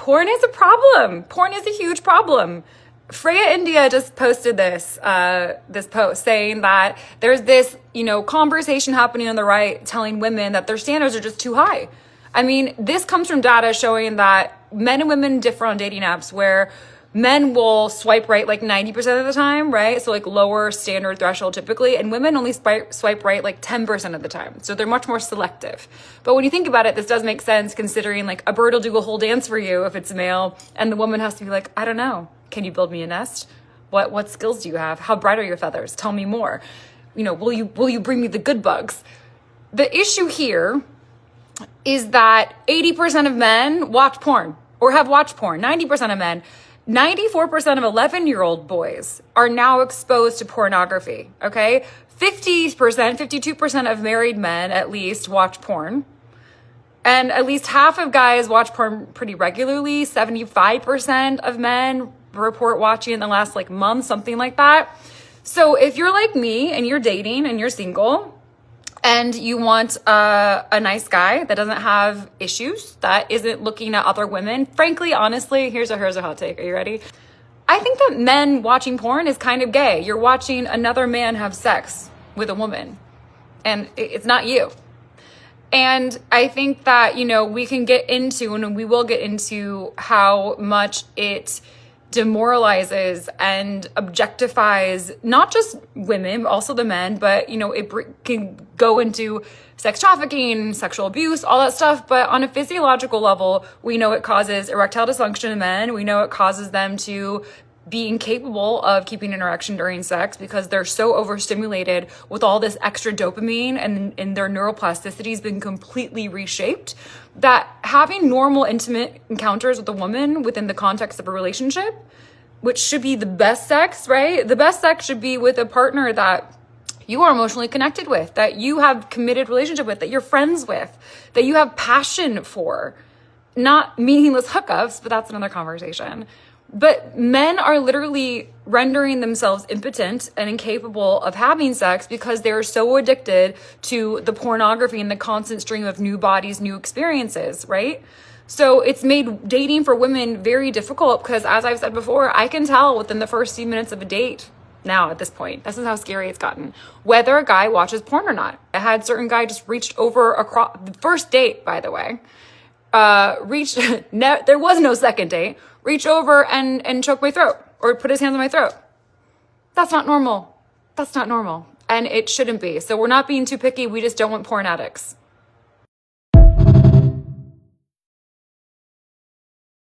Porn is a problem. Porn is a huge problem. Freya India just posted this post saying that there's this, conversation happening on the right telling women that their standards are just too high. I mean, this comes from data showing that men and women differ on dating apps, where men will swipe right like 90% of the time, right? So like lower standard threshold typically, and women only swipe right like 10% of the time. So they're much more selective. But when you think about it, this does make sense, considering like a bird will do a whole dance for you if it's a male, and the woman has to be like, I don't know. Can you build me a nest? What skills do you have? How bright are your feathers? Tell me more. Will you bring me the good bugs? The issue here is that 80% of men watch porn or have watched porn. 90% of men, 94% of 11-year-old boys are now exposed to pornography, okay? 50%, 52% of married men at least watch porn. And at least half of guys watch porn pretty regularly. 75% of men report watching in the last month, something like that. So if you're like me and you're dating and you're single, and you want a nice guy that doesn't have issues, that isn't looking at other women. Frankly, honestly, here's a hot take. Are you ready? I think that men watching porn is kind of gay. You're watching another man have sex with a woman, and it's not you. And I think that, we can get into, and we will get into, how much it demoralizes and objectifies not just women, but also the men, but it can go into sex trafficking, sexual abuse, all that stuff. But on a physiological level, we know it causes erectile dysfunction in men. We know it causes them to be incapable of keeping an erection during sex because they're so overstimulated with all this extra dopamine, and their neuroplasticity has been completely reshaped, that having normal intimate encounters with a woman within the context of a relationship, which should be the best sex, right? The best sex should be with a partner that you are emotionally connected with, that you have committed relationship with, that you're friends with, that you have passion for, not meaningless hookups, but that's another conversation. But men are literally rendering themselves impotent and incapable of having sex because they're so addicted to the pornography and the constant stream of new bodies, new experiences, right? So it's made dating for women very difficult because, as I've said before, I can tell within the first few minutes of a date now at this point, this is how scary it's gotten, whether a guy watches porn or not. I had certain guy just reached over across, the first date, by the way, there was no second date, reach over and choke my throat or put his hands on my throat. That's not normal. That's not normal. And it shouldn't be. So we're not being too picky. We just don't want porn addicts.